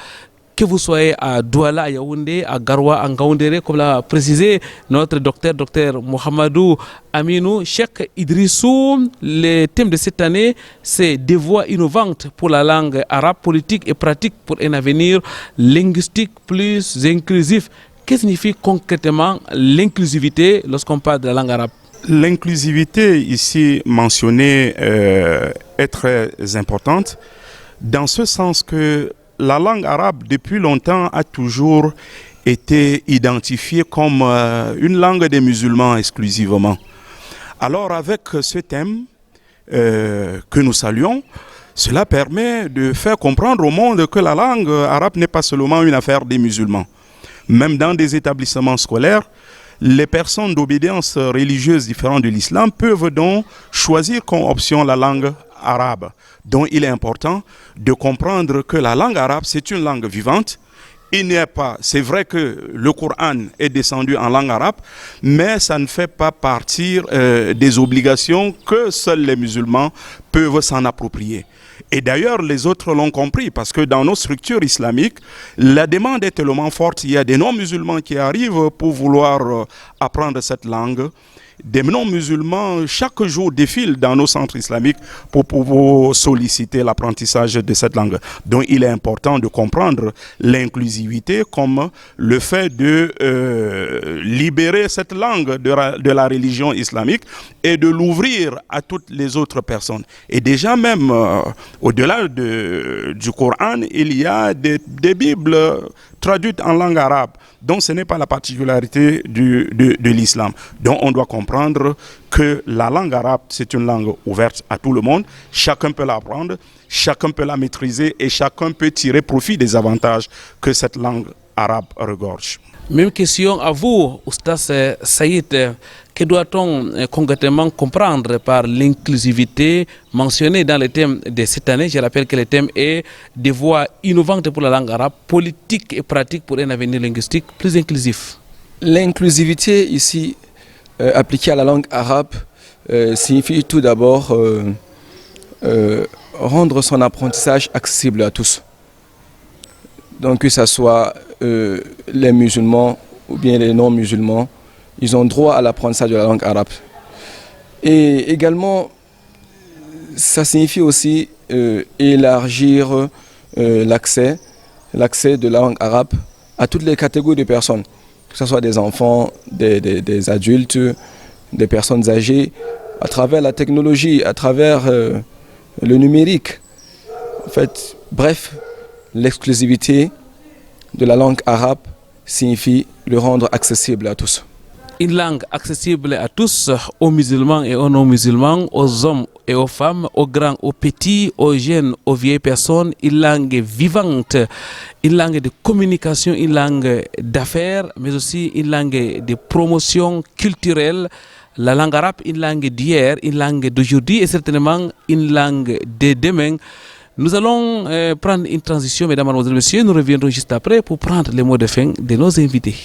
Que vous soyez à Douala, à Yaoundé, à Garoua, à Ngaoundéré, comme l'a précisé notre docteur Mohamedou Aminou, Cheikh Idrissou. Le thème de cette année, c'est des voies innovantes pour la langue arabe, politique et pratique pour un avenir linguistique plus inclusif. Que signifie concrètement l'inclusivité lorsqu'on parle de la langue arabe? L'inclusivité ici mentionnée est très importante dans ce sens que la langue arabe, depuis longtemps, a toujours été identifiée comme une langue des musulmans exclusivement. Alors, avec ce thème que nous saluons, cela permet de faire comprendre au monde que la langue arabe n'est pas seulement une affaire des musulmans. Même dans des établissements scolaires, les personnes d'obédience religieuse différente de l'islam peuvent donc choisir comme option la langue arabe. Donc il est important de comprendre que la langue arabe, c'est une langue vivante. Il n'y a pas, c'est vrai que le Coran est descendu en langue arabe, mais ça ne fait pas partie des obligations que seuls les musulmans peuvent s'en approprier. Et d'ailleurs, les autres l'ont compris, parce que dans nos structures islamiques, la demande est tellement forte, il y a des non-musulmans qui arrivent pour vouloir apprendre cette langue. Des non-musulmans, chaque jour, défilent dans nos centres islamiques pour pouvoir solliciter l'apprentissage de cette langue. Donc, il est important de comprendre l'inclusivité comme le fait de libérer cette langue de la religion islamique et de l'ouvrir à toutes les autres personnes. Et déjà même, au-delà du Coran, il y a des Bibles traduites en langue arabe. Donc ce n'est pas la particularité de l'islam. Donc on doit comprendre que la langue arabe, c'est une langue ouverte à tout le monde. Chacun peut l'apprendre, chacun peut la maîtriser et chacun peut tirer profit des avantages que cette langue arabe regorge. Même question à vous, Oustaz Saïd. Que doit-on concrètement comprendre par l'inclusivité mentionnée dans le thème de cette année? Je rappelle que le thème est des voies innovantes pour la langue arabe, politique et pratique pour un avenir linguistique plus inclusif. L'inclusivité ici appliquée à la langue arabe signifie tout d'abord rendre son apprentissage accessible à tous. Donc que ce soit les musulmans ou bien les non-musulmans, ils ont droit à l'apprentissage de la langue arabe. Et également, ça signifie aussi élargir l'accès de la langue arabe à toutes les catégories de personnes, que ce soit des enfants, des adultes, des personnes âgées, à travers la technologie, à travers le numérique. En fait, bref, l'exclusivité de la langue arabe signifie le rendre accessible à tous. Une langue accessible à tous, aux musulmans et aux non-musulmans, aux hommes et aux femmes, aux grands, aux petits, aux jeunes, aux vieilles personnes. Une langue vivante, une langue de communication, une langue d'affaires, mais aussi une langue de promotion culturelle. La langue arabe, une langue d'hier, une langue d'aujourd'hui et certainement une langue de demain. Nous allons prendre une transition, mesdames, mademoiselles, messieurs. Nous reviendrons juste après pour prendre les mots de fin de nos invités.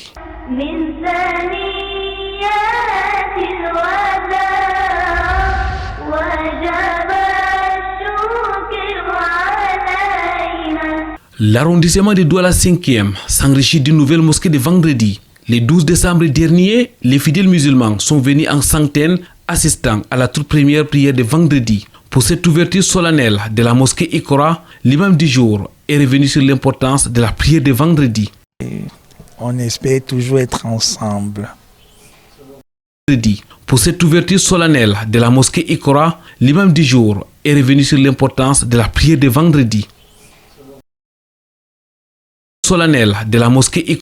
L'arrondissement de Douala 5e s'enrichit d'une nouvelle mosquée de vendredi. Le 12 décembre dernier, les fidèles musulmans sont venus en centaines assistant à la toute première prière de vendredi. Pour cette ouverture solennelle de la mosquée Ikra, l'imam du jour est revenu sur l'importance de la prière de vendredi. On espère toujours être ensemble. Pour cette ouverture solennelle de la mosquée Ikra, l'imam du jour est revenu sur l'importance de la prière de vendredi. Solennelle de la mosquée Ikra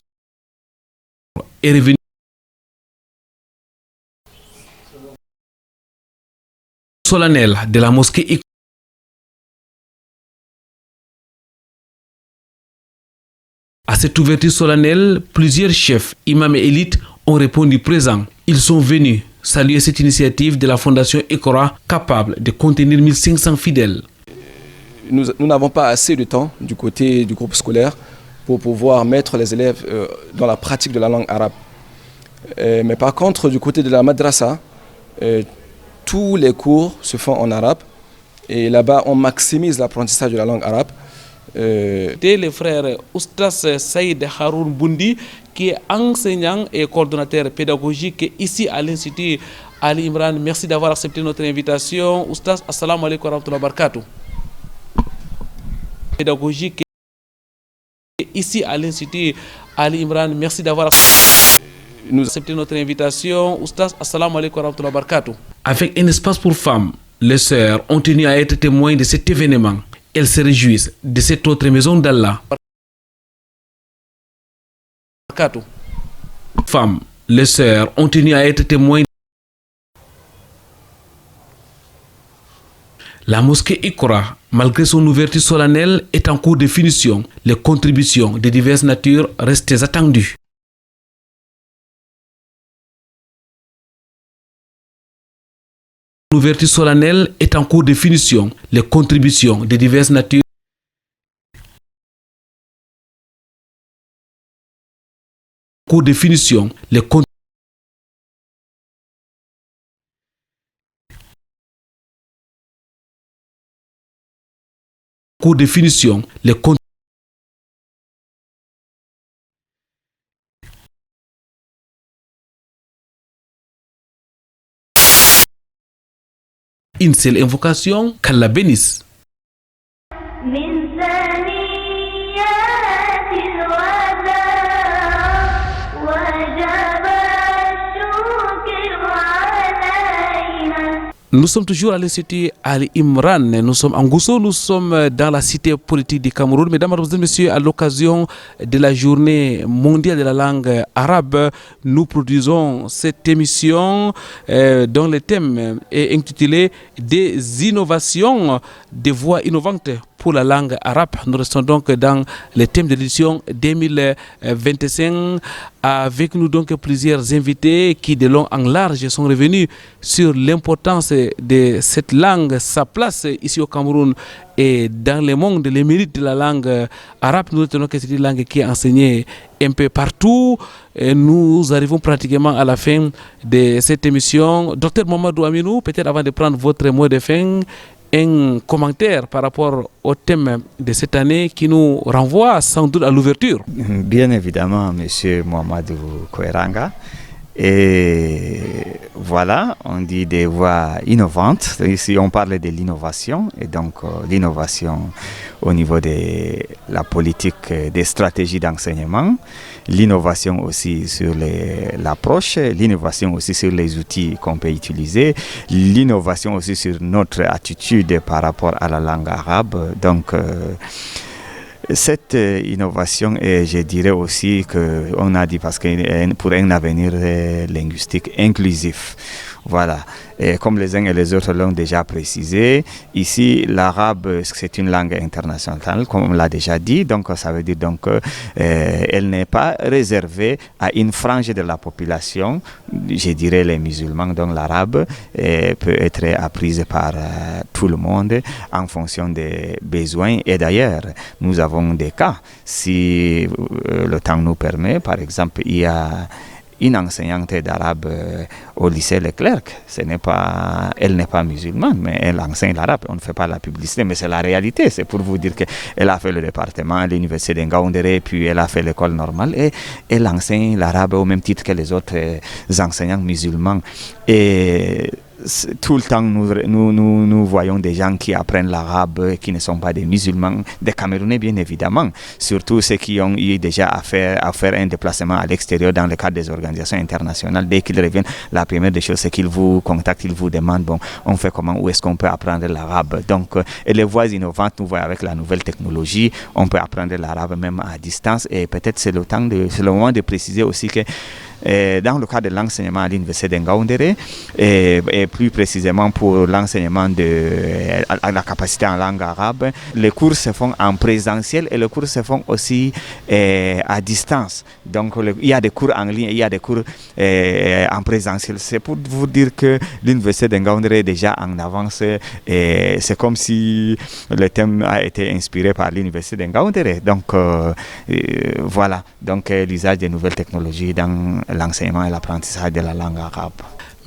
est revenu solennelle de la mosquée Ikra. À cette ouverture solennelle, plusieurs chefs, imams et élites ont répondu présents. Ils sont venus saluer cette initiative de la fondation Ikra, capable de contenir 1500 fidèles. Nous n'avons pas assez de temps du côté du groupe scolaire pour pouvoir mettre les élèves dans la pratique de la langue arabe. Mais par contre, du côté de la madrasa, tous les cours se font en arabe et là-bas on maximise l'apprentissage de la langue arabe. Le frère Oustaz Saïd Haroun Boundi, qui est enseignant et coordonnateur pédagogique ici à l'Institut Ali Imran. Merci d'avoir accepté notre invitation. Oustaz, assalamu alaikum wa rahmatullahi wa barakatuh. Pédagogique ici à l'Institut Ali Imran. Merci d'avoir accepté notre invitation. Oustaz, assalamu alaikum wa rahmatullahi wa barakatuh. Avec un espace pour femmes, les sœurs ont tenu à être témoins de cet événement. Elles se réjouissent de cette autre maison d'Allah. Femmes, les sœurs ont tenu à être témoins. La mosquée Ikra, malgré son ouverture solennelle, est en cours de finition. Les contributions de diverses natures restent attendues. L'ouverture solennelle est en cours de finition. Les contributions de diverses natures cours de finition. Les cours de finition. Les une seule invocation, qu'Allah bénisse. Nous sommes toujours à l'Institut Ali Imran, nous sommes en Gousso, nous sommes dans la cité politique du Cameroun. Mesdames, Mesdemoiselles, Messieurs, à l'occasion de la journée mondiale de la langue arabe, nous produisons cette émission dont le thème est intitulé « Des innovations, des voies innovantes pour la langue arabe ». Nous restons donc dans le thème de l'édition 2025 avec nous donc plusieurs invités qui de long en large sont revenus sur l'importance de cette langue, sa place ici au Cameroun et dans le monde, les mérites de la langue arabe. Nous retenons que c'est une langue qui est enseignée un peu partout. Et nous arrivons pratiquement à la fin de cette émission. Docteur Mamadou Aminou, peut-être avant de prendre votre mot de fin, un commentaire par rapport au thème de cette année qui nous renvoie sans doute à l'ouverture. Bien évidemment, M. Mohamedou Koeranga. Et voilà, on dit des voies innovantes. Ici, on parle de l'innovation, et donc l'innovation au niveau de la politique des stratégies d'enseignement, l'innovation aussi sur l'approche, l'innovation aussi sur les outils qu'on peut utiliser, l'innovation aussi sur notre attitude par rapport à la langue arabe. Donc, cette innovation, et je dirais aussi qu'on a dit parce que pour un avenir linguistique inclusif. Voilà. Et comme les uns et les autres l'ont déjà précisé, ici l'arabe c'est une langue internationale, comme on l'a déjà dit, donc ça veut dire donc elle n'est pas réservée à une frange de la population, je dirais les musulmans, donc l'arabe peut être apprise par tout le monde en fonction des besoins. Et d'ailleurs, nous avons des cas, si le temps nous permet, par exemple, il y a une enseignante d'arabe au lycée Leclerc. Elle n'est pas musulmane, mais elle enseigne l'arabe. On ne fait pas la publicité, mais c'est la réalité. C'est pour vous dire qu'elle a fait le département à l'université de Ngaoundéré, puis elle a fait l'école normale et elle enseigne l'arabe au même titre que les autres enseignants musulmans. Et tout le temps, nous voyons des gens qui apprennent l'arabe, qui ne sont pas des musulmans, des Camerounais bien évidemment, surtout ceux qui ont eu déjà à faire un déplacement à l'extérieur dans le cadre des organisations internationales. Dès qu'ils reviennent, la première des choses, c'est qu'ils vous contactent, ils vous demandent, bon, on fait comment, où est-ce qu'on peut apprendre l'arabe. Donc, et les voies innovantes, nous voyons avec la nouvelle technologie, on peut apprendre l'arabe même à distance, et peut-être c'est le moment de préciser aussi que dans le cadre de l'enseignement à l'université de Ngaoundéré, et plus précisément pour l'enseignement à la capacité en langue arabe, les cours se font en présentiel et les cours se font aussi à distance. Donc il y a des cours en ligne, il y a des cours en présentiel. C'est pour vous dire que l'université de Ngaoundéré est déjà en avance. C'est comme si le thème a été inspiré par l'université de Ngaoundéré. Donc voilà, donc l'usage des nouvelles technologies dans l'enseignement et l'apprentissage de la langue arabe.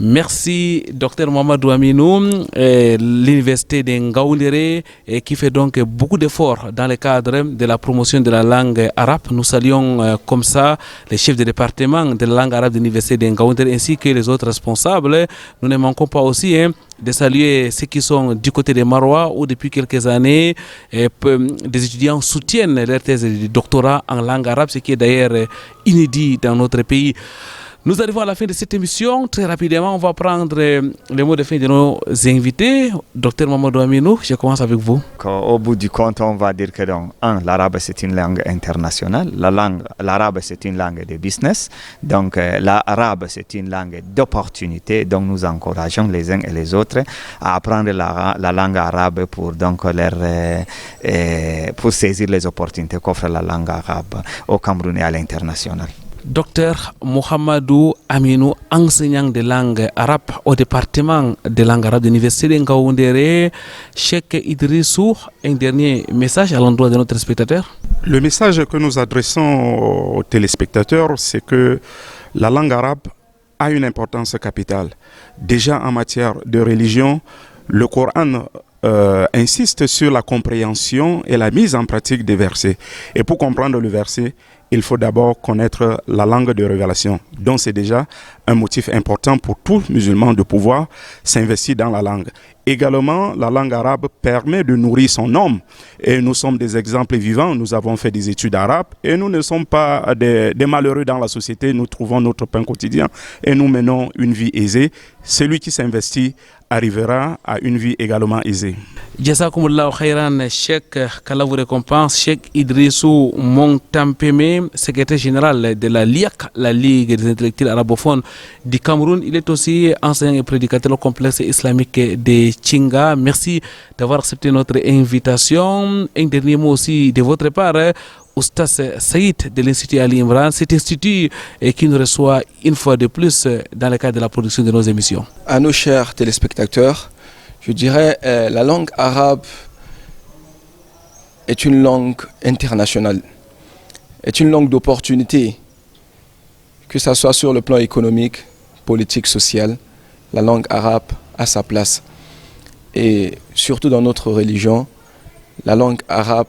Merci, Dr Mamadou Aminou, l'université de Ngaoundéré, qui fait donc beaucoup d'efforts dans le cadre de la promotion de la langue arabe. Nous saluons comme ça les chefs de département de la langue arabe de l'université de Ngaoundéré ainsi que les autres responsables. Nous ne manquons pas aussi de saluer ceux qui sont du côté de Marois où depuis quelques années des étudiants soutiennent leur thèse de doctorat en langue arabe, ce qui est d'ailleurs inédit dans notre pays. Nous arrivons à la fin de cette émission. Très rapidement, on va prendre les mots de fin de nos invités. Docteur Mamadou Aminou, je commence avec vous. Au bout du compte, on va dire que l'arabe c'est une langue internationale. L'arabe c'est une langue de business. Donc l'arabe c'est une langue d'opportunité. Donc nous encourageons les uns et les autres à apprendre la langue arabe pour pour saisir les opportunités qu'offre la langue arabe au Cameroun et à l'international. Docteur Mohamedou Aminou, enseignant de langue arabe au département de langue arabe de l'université de Ngaoundéré. Cheikh Idrissou, un dernier message à l'endroit de notre spectateur. Le message que nous adressons aux téléspectateurs, c'est que la langue arabe a une importance capitale. Déjà en matière de religion, le Coran insiste sur la compréhension et la mise en pratique des versets. Et pour comprendre le verset, il faut d'abord connaître la langue de révélation. Donc c'est déjà un motif important pour tout musulman de pouvoir s'investir dans la langue. Également, la langue arabe permet de nourrir son homme. Et nous sommes des exemples vivants. Nous avons fait des études arabes et nous ne sommes pas des malheureux dans la société. Nous trouvons notre pain quotidien et nous menons une vie aisée. Celui qui s'investit arrivera à une vie également aisée. Jazakumullahu khairan, Cheikh, qu'Allah vous récompense. Cheikh Idrissou Montampeme, secrétaire général de la LIAC, la Ligue des intellectuels arabophones du Cameroun. Il est aussi enseignant et prédicateur au complexe islamique de Tchinga. Merci d'avoir accepté notre invitation. Un dernier mot aussi de votre part, Oustaz Saïd de l'Institut Ali Imran, cet institut qui nous reçoit une fois de plus dans le cadre de la production de nos émissions. À nos chers téléspectateurs, je dirais la langue arabe est une langue internationale, est une langue d'opportunité, que ce soit sur le plan économique, politique, social. La langue arabe a sa place. Et surtout dans notre religion, la langue arabe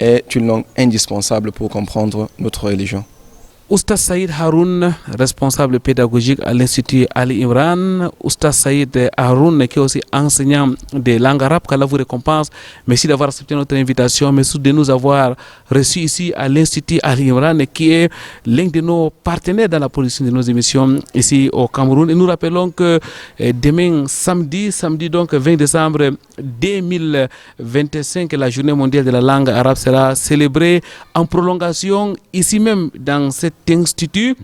est une langue indispensable pour comprendre notre religion. Oustaz Saïd Haroun, responsable pédagogique à l'Institut Ali Imran. Oustaz Saïd Haroun, qui est aussi enseignant de langue arabe, qu'Allah vous récompense. Merci d'avoir accepté notre invitation. Merci de nous avoir reçus ici à l'Institut Ali Imran, qui est l'un de nos partenaires dans la production de nos émissions ici au Cameroun. Et nous rappelons que demain, samedi donc 20 décembre 2025, la journée mondiale de la langue arabe sera célébrée en prolongation ici même dans cet institut.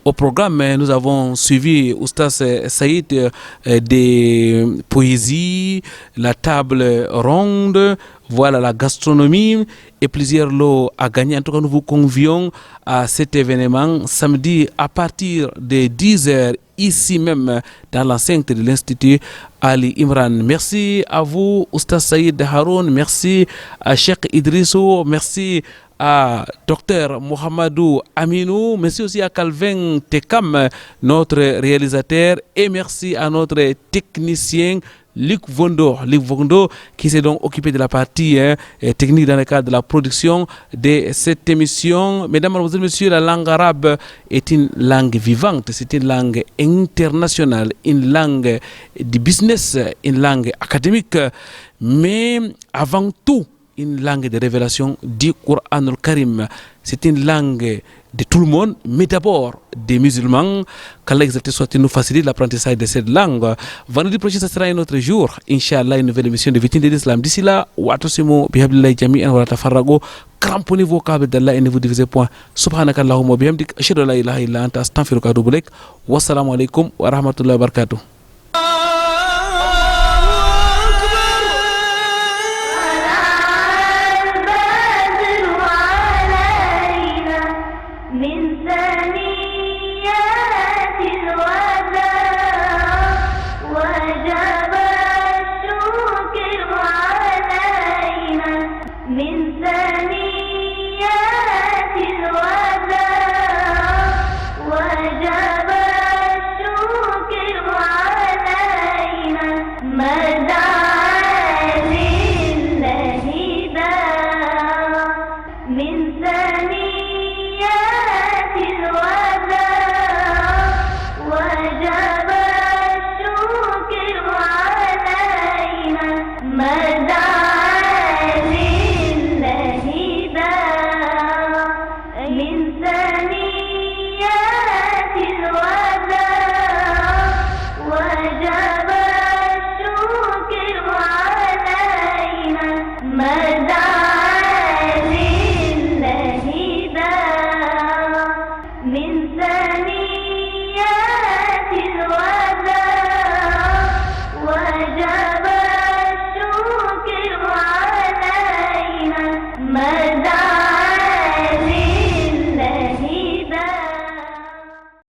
Au programme, nous avons suivi Oustaz Saïd des poésies, la table ronde, voilà la gastronomie et plusieurs lots à gagner. En tout cas, nous vous convions à cet événement samedi à partir de 10h ici même dans l'enceinte de l'Institut Ali Imran. Merci à vous, Oustaz Saïd Haroun. Merci à Cheikh Idrissou. Merci à Dr Mohamedou Aminou, merci aussi à Calvin Tekam, notre réalisateur, et merci à notre technicien Luc Vondo, qui s'est donc occupé de la partie technique dans le cadre de la production de cette émission. Mesdames, Mademoiselles, Messieurs, la langue arabe est une langue vivante, c'est une langue internationale, une langue du business, une langue académique, mais avant tout, une langue de révélation du Coran al-Karim. C'est une langue de tout le monde, mais d'abord des musulmans. Qu'Allah exalté soit, nous facilite l'apprentissage de cette langue. Vendredi prochain, ce sera un autre jour. Inch'Allah, une nouvelle émission de Vitin de l'Islam. D'ici là, wa'atasimu bihablillahi jami'an wa la tafarraqu. Cramponnez vos câbles d'Allah et ne vous divisez point. Subhanakallahumma wa bihamdik. Ashhadu an la ilaha illa anta astaghfiruka wa atubu ilaik. Wassalamu alaikum wa rahmatullahi wa barakatuh. من